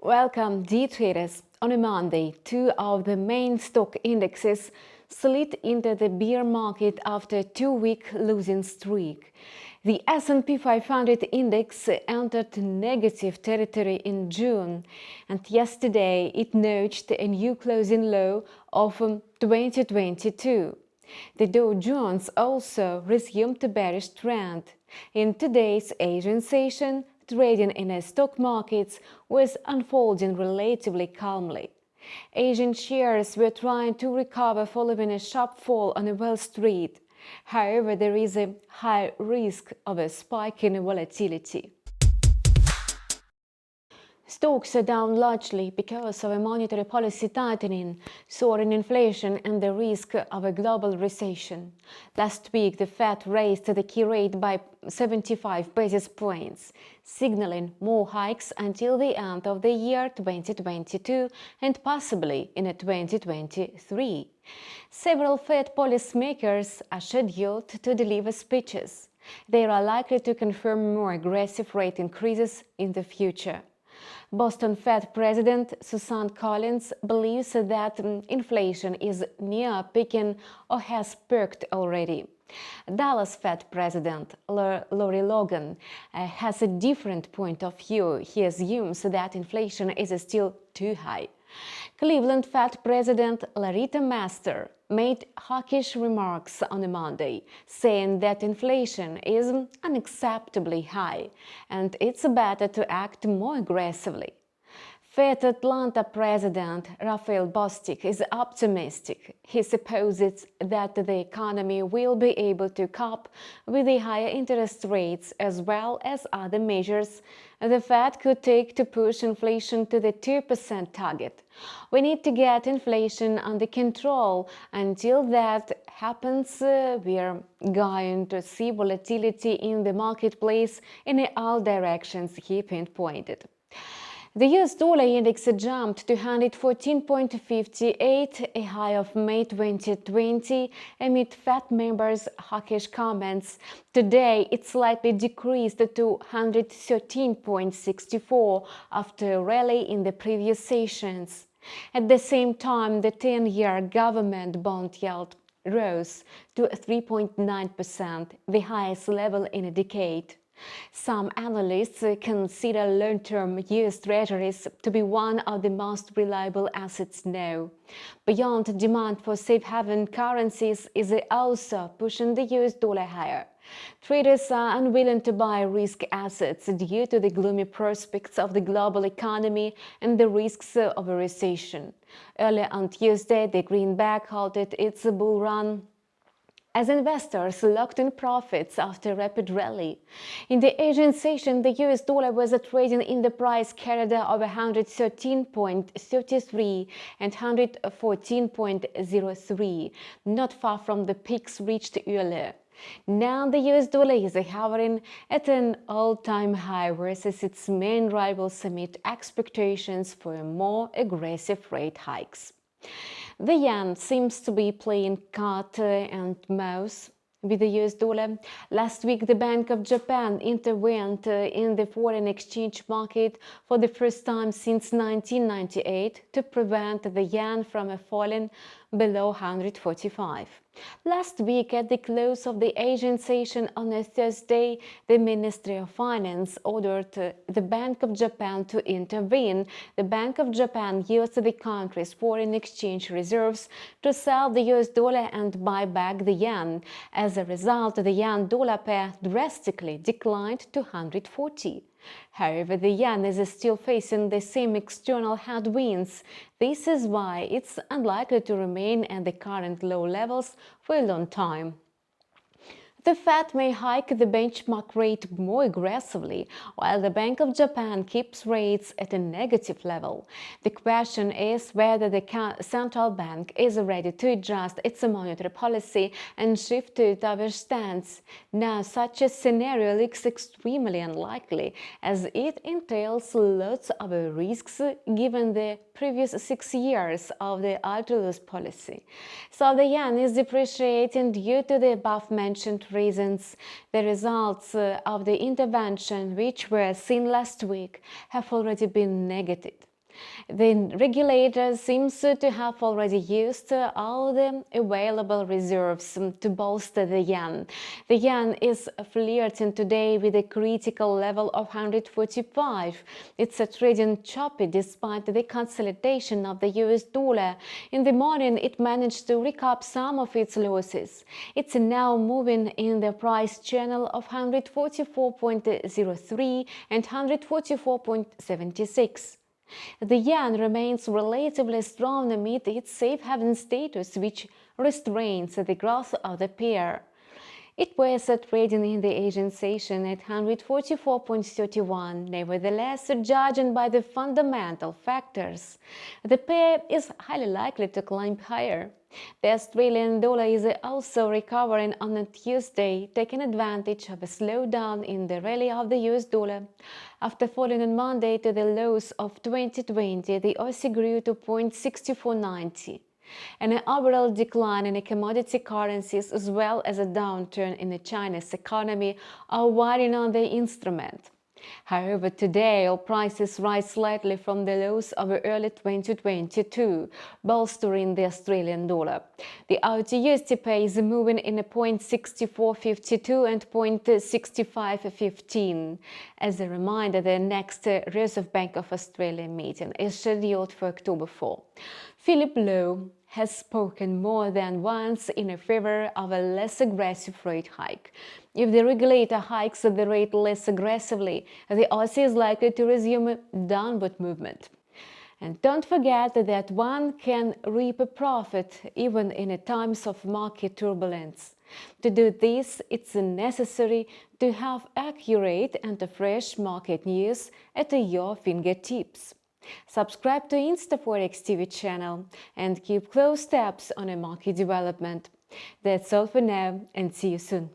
Welcome, day traders. On a Monday, two of the main stock indexes slid into the bear market after a two-week losing streak. The S&P 500 index entered negative territory in June, and yesterday it notched a new closing low of 2022. The Dow Jones also resumed a bearish trend. In today's Asian session, trading in the stock markets was unfolding relatively calmly. Asian shares were trying to recover following a sharp fall on Wall Street. However, there is a high risk of a spike in volatility. Stocks are down largely because of a monetary policy tightening, soaring inflation and the risk of a global recession. Last week, the Fed raised the key rate by 75 basis points, signaling more hikes until the end of the year 2022 and possibly in 2023. Several Fed policymakers are scheduled to deliver speeches. They are likely to confirm more aggressive rate increases in the future. Boston Fed President Susan Collins believes that inflation is near peaking or has peaked already. Dallas Fed President Lorie Logan has a different point of view. He assumes that inflation is still too high. Cleveland Fed President Loretta Mester made hawkish remarks on Monday, saying that inflation is unacceptably high and it's better to act more aggressively. Fed Atlanta President Rafael Bostic is optimistic. He supposes that the economy will be able to cope with the higher interest rates as well as other measures the Fed could take to push inflation to the 2% target. We need to get inflation under control. Until that happens, we are going to see volatility in the marketplace in all directions, he pinpointed. The US dollar index jumped to 114.58, a high of May 2020, amid Fed members' hawkish comments. Today, it slightly decreased to 113.64 after a rally in the previous sessions. At the same time, the 10-year government bond yield rose to 3.9%, the highest level in a decade. Some analysts consider long-term US Treasuries to be one of the most reliable assets now. Beyond demand for safe haven currencies is also pushing the US dollar higher. Traders are unwilling to buy risk assets due to the gloomy prospects of the global economy and the risks of a recession. Earlier on Tuesday, the greenback halted its bull run as investors locked in profits after a rapid rally. In the Asian session, the US dollar was trading in the price corridor of 113.33 and 114.03, not far from the peaks reached earlier. Now the US dollar is hovering at an all-time high versus its main rivals amid expectations for more aggressive rate hikes. The yen seems to be playing cat and mouse with the US dollar. Last week, the Bank of Japan intervened in the foreign exchange market for the first time since 1998 to prevent the yen from falling below 145. Last week, at the close of the Asian session on a Thursday, the Ministry of Finance ordered the Bank of Japan to intervene. The Bank of Japan used the country's foreign exchange reserves to sell the US dollar and buy back the yen. As a result, the yen-dollar pair drastically declined to 140. However, the yen is still facing the same external headwinds. This is why it's unlikely to remain at the current low levels for a long time. The Fed may hike the benchmark rate more aggressively, while the Bank of Japan keeps rates at a negative level. The question is whether the central bank is ready to adjust its monetary policy and shift to a dovish stance. Now, such a scenario looks extremely unlikely, as it entails lots of risks given the previous 6 years of the ultra-loose policy. So the yen is depreciating due to the above-mentioned reasons. The results of the intervention, which were seen last week, have already been negative. The regulator seems to have already used all the available reserves to bolster the yen. The yen is flirting today with a critical level of 145. It's trading choppy despite the consolidation of the US dollar. In the morning, it managed to recoup some of its losses. It's now moving in the price channel of 144.03 and 144.76. The yen remains relatively strong amid its safe haven status, which restrains the growth of the pair. It was trading in the Asian session at 144.31. Nevertheless, judging by the fundamental factors, the pair is highly likely to climb higher. The Australian dollar is also recovering on a Tuesday, taking advantage of a slowdown in the rally of the US dollar. After falling on Monday to the lows of 2020, the Aussie grew to 0.6490. An overall decline in the commodity currencies as well as a downturn in China's economy are weighing on the instrument. However, today oil prices rise slightly from the lows of early 2022, bolstering the Australian dollar. The AUD USD pair is moving in a 0.6452 and 0.6515. As a reminder, the next Reserve Bank of Australia meeting is scheduled for October 4. Philip Lowe has spoken more than once in favor of a less aggressive rate hike. If the regulator hikes the rate less aggressively, the Aussie is likely to resume a downward movement. And don't forget that one can reap a profit even in times of market turbulence. To do this, it's necessary to have accurate and fresh market news at your fingertips. Subscribe to InstaForex TV channel and keep close tabs on a market development. That's all for now, and see you soon.